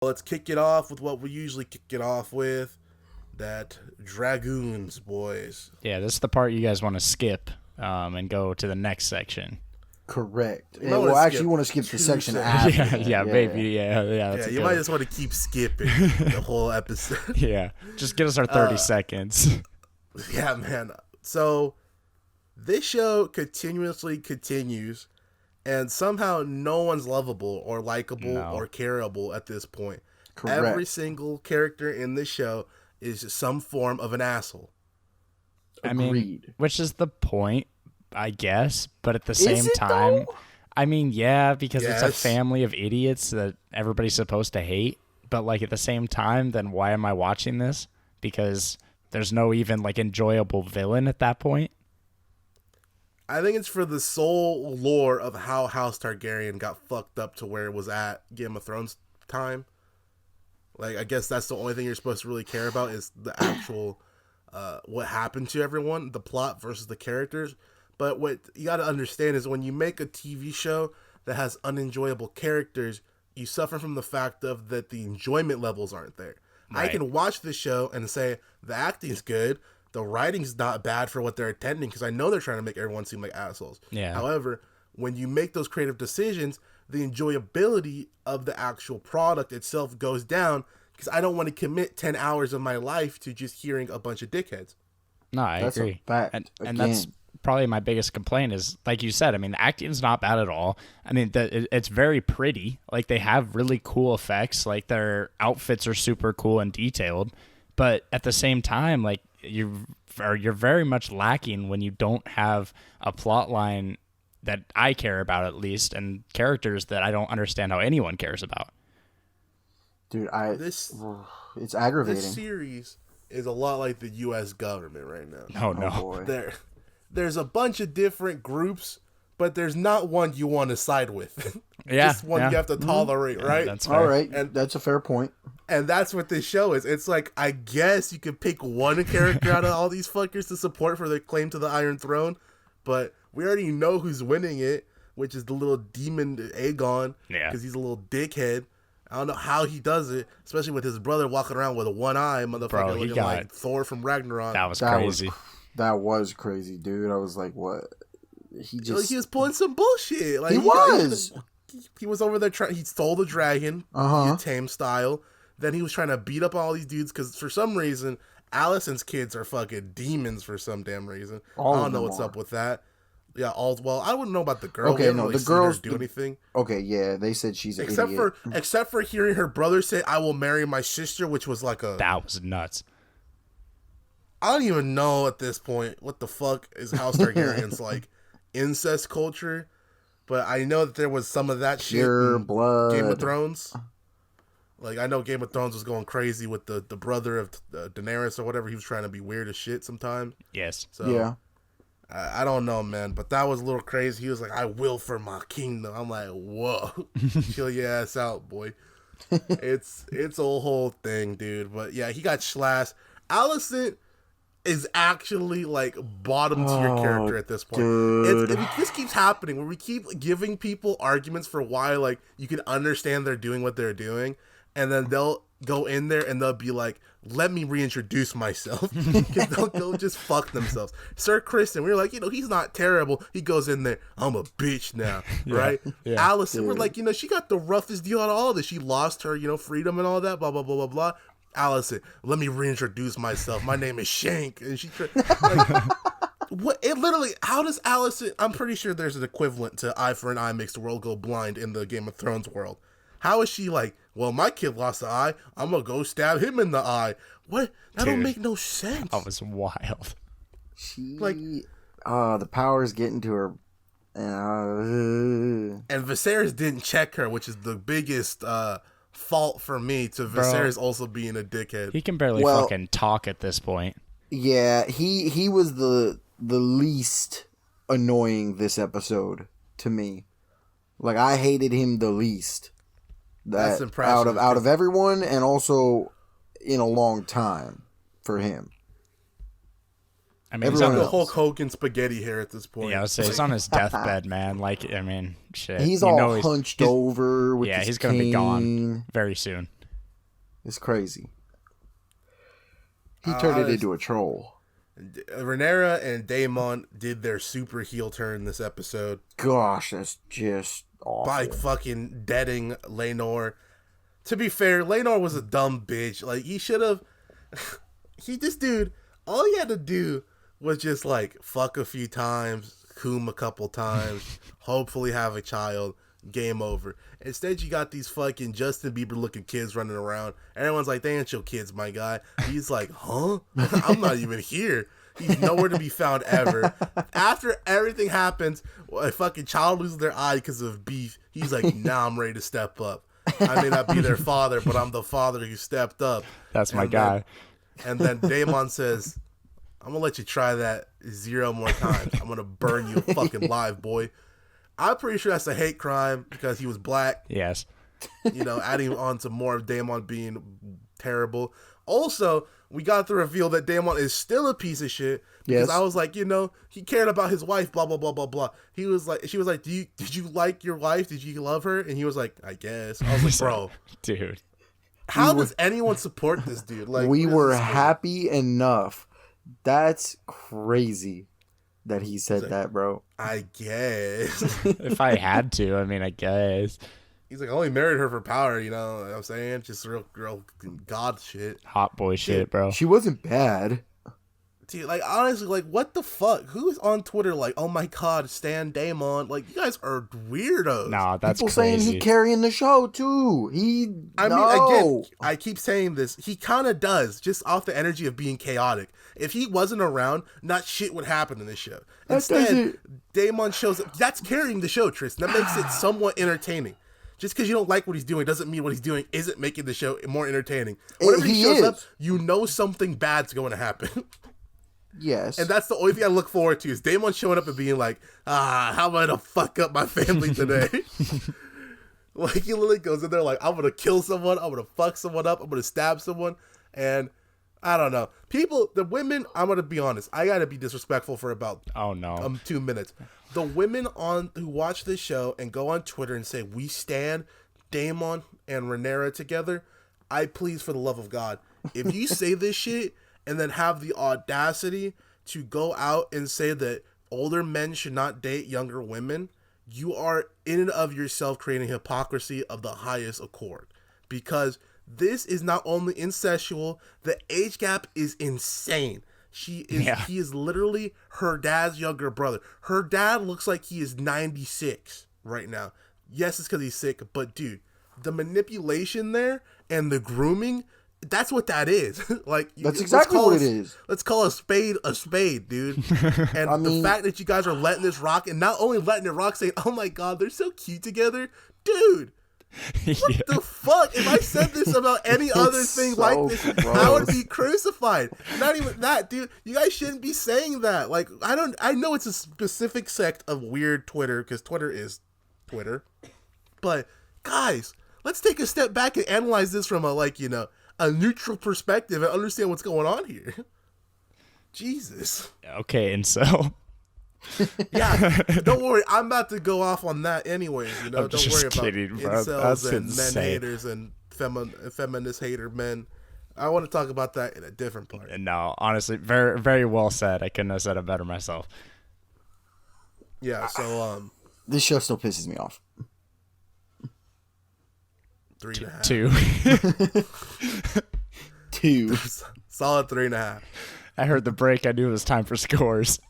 Let's kick it off with what we usually kick it off with. That Dragoons, boys. Yeah, this is the part you guys want to skip and go to the next section. Correct. You might Well, wanna actually, you want to skip the section after. Yeah, maybe. Yeah, Yeah, you might just want to keep skipping the whole episode. Yeah, just give us our 30 seconds. Yeah, man. So, this show continuously continues, and somehow no one's lovable or likable or careable at this point. Correct. Every single character in this show is some form of an asshole. I mean, Agreed. which is the point, I guess, but at the same time, though? I mean, yeah, because it's a Yes. family of idiots that everybody's supposed to hate, but like at the same time, then why am I watching this? Because there's no even like enjoyable villain at that point. I think it's for the sole lore of how House Targaryen got fucked up to where it was at Game of Thrones time. Like, I guess that's the only thing you're supposed to really care about is the actual, what happened to everyone, the plot versus the characters. But what you got to understand is when you make a TV show that has unenjoyable characters, you suffer from the fact of that the enjoyment levels aren't there. Right. I can watch the show and say the acting's good, the writing's not bad for what they're intending because I know they're trying to make everyone seem like assholes. Yeah. However, when you make those creative decisions, the enjoyability of the actual product itself goes down because I don't want to commit 10 hours of my life to just hearing a bunch of dickheads. No, I That's agree. a fact. And that's probably my biggest complaint is, like you said, I mean, the acting's not bad at all. I mean, it's very pretty. Like, they have really cool effects. Like, their outfits are super cool and detailed. But at the same time, like, you're very much lacking when you don't have a plot line that I care about, at least, and characters that I don't understand how anyone cares about. Dude, This it's aggravating. This series is a lot like the U.S. government right now. Oh, no. Boy. There's a bunch of different groups, but there's not one you want to side with. Yeah. Just one you have to tolerate, right? That's fair. All right, And- that's a fair point. And that's what this show is. It's like, I guess you could pick one character out of all these fuckers to support for their claim to the Iron Throne, but we already know who's winning it, which is the little demon Aegon, Yeah. because he's a little dickhead. I don't know how he does it, especially with his brother walking around with a one eye, motherfucker, Bro, he looking got- like Thor from Ragnarok. That was That crazy. That was crazy, dude. I was like, what? He Like, just he was pulling some bullshit. Like, He was. He was over there trying. He stole the dragon, Uh-huh. tame style. Then he was trying to beat up all these dudes because for some reason, Alicent's kids are fucking demons for some damn reason. All I of don't know them what's are. up with that. Yeah, I wouldn't know about the girl. Okay, We haven't no, really the seen her girls do anything Okay, yeah, they said she's an except idiot. for hearing her brother say, "I will marry my sister," which was like a. That was nuts. I don't even know at this point what the fuck is House Targaryen's like incest culture, but I know that there was some of that shit Pure in blood. Game of Thrones. Like, I know Game of Thrones was going crazy with the brother of Daenerys or whatever. He was trying to be weird as shit sometimes. Yes. So Yeah. I don't know, man, but that was a little crazy. He was like, "I will for my kingdom." I'm like, whoa, chill your ass out, boy. It's a whole thing, dude. But yeah, he got slashed. Alicent is actually like bottom tier character at this point. dude. This keeps happening where we keep giving people arguments for why like you can understand they're doing what they're doing, and then they'll go in there and they'll be like, "Let me reintroduce myself," because they'll just fuck themselves. Sir Kristen, we were like, he's not terrible. He goes in there, "I'm a bitch now," right? yeah. Alicent, we're like, she got the roughest deal out of all this. She lost her, freedom and all that, blah blah blah blah blah. Alicent, "Let me reintroduce myself. My name is Shank," and she like, what? It literally. How does Alicent? I'm pretty sure there's an equivalent to "eye for an eye makes the world go blind" in the Game of Thrones world. How is she like, "Well, my kid lost the eye. I'm gonna go stab him in the eye"? What? That don't Dude. make no sense. That was wild. She Like- the powers getting to her. And Viserys didn't check her, which is the biggest fault for me. To Viserys also being a dickhead. He can barely Well- fucking talk at this point. Yeah, he was the least annoying this episode to me. Like, I hated him the least. That's impressive. Out of everyone, and also in a long time for him. I mean, he's Everyone on The else. Hulk Hogan spaghetti hair at this point. yeah, I would say he's on his deathbed, man. Like, I mean, shit. He's You all know hunched over with Yeah, his he's gonna be cane. gone very soon. It's crazy. He turned it into a troll. Rhaenyra and Daemon did their super heel turn this episode. Gosh, that's just awful. By fucking deading Rhaenyra. To be fair, Rhaenyra was a dumb bitch. Like, he should have... This dude, all he had to do was just, like, fuck a few times, coom a couple times, hopefully have a child, game over. Instead, you got these fucking Justin Bieber-looking kids running around. Everyone's like, they ain't your kids, my guy. He's like, huh? I'm not even here. He's nowhere to be found ever. After everything happens, a fucking child loses their eye because of beef. He's like, nah, I'm ready to step up. I may not be their father, but I'm the father who stepped up. That's my guy. And then Daemon says, I'm going to let you try that 0 more times. I'm going to burn you fucking live, boy. I'm pretty sure that's a hate crime because he was black. Yes. You know, adding on to more of Daemon being terrible. Also, we got the reveal that Daemon is still a piece of shit. Because I was like, you know, he cared about his wife, blah, blah, blah, blah, blah. She was like, did you like your wife? Did you love her? And he was like, I guess. I was like, bro. Dude. How does anyone support this dude? Like, we were happy enough. That's crazy that he said that, bro. I guess. If I had to, I mean, I guess. He's like, I only married her for power, you know what I'm saying? Just real god shit. Hot boy shit, bro. She wasn't bad. Dude, like, honestly, like, what the fuck? Who's on Twitter like, oh my god, Stan Daemon? Like, you guys are weirdos. Nah, that's People crazy. saying he carrying the show, too. Mean, again, I keep saying this. He kind of does, just off the energy of being chaotic. If he wasn't around, not shit would happen in this show. Instead, Daemon shows up. That's carrying the show, Tristan. That makes it somewhat entertaining. Just because you don't like what he's doing doesn't mean what he's doing isn't making the show more entertaining. Whenever he shows up, you know something bad's going to happen. Yes. And that's the only thing I look forward to is Daemon showing up and being like, how am I going to fuck up my family today? Like, he literally goes in there like, I'm going to kill someone, I'm going to fuck someone up, I'm going to stab someone, and I don't know. The women, I'm going to be honest, I got to be disrespectful for about 2 minutes. The women who watch this show and go on Twitter and say, we stand Daemon and Rhaenyra together, I please, for the love of God, if you say this shit and then have the audacity to go out and say that older men should not date younger women, you are in and of yourself creating hypocrisy of the highest accord. Because this is not only incestual, the age gap is insane. He is literally her dad's younger brother. Her dad looks like he is 96 right now. Yes, it's because he's sick, but dude, the manipulation there and the grooming, that's what that is. Like, that's exactly what it is. Let's call a spade, dude. And the fact that you guys are letting this rock, and not only letting it rock, saying, oh my god, they're so cute together, dude. What the fuck? If I said this about any other thing so like this, gross. I would be crucified. Not even that, dude. You guys shouldn't be saying that. Like, I know it's a specific sect of weird Twitter, because Twitter is Twitter. But, guys, let's take a step back and analyze this from a neutral perspective and understand what's going on here. Jesus. Okay, and so... Yeah, don't worry. I'm about to go off on that anyways. You know, don't worry kidding, about bro. incels That's and insane. men haters and feminist hater men. I want to talk about that in a different part. No, honestly, very, very well said. I couldn't have said it better myself. Yeah, so this show still pisses me off. 3.5. 2. Solid 3.5. I heard the break. I knew it was time for scores.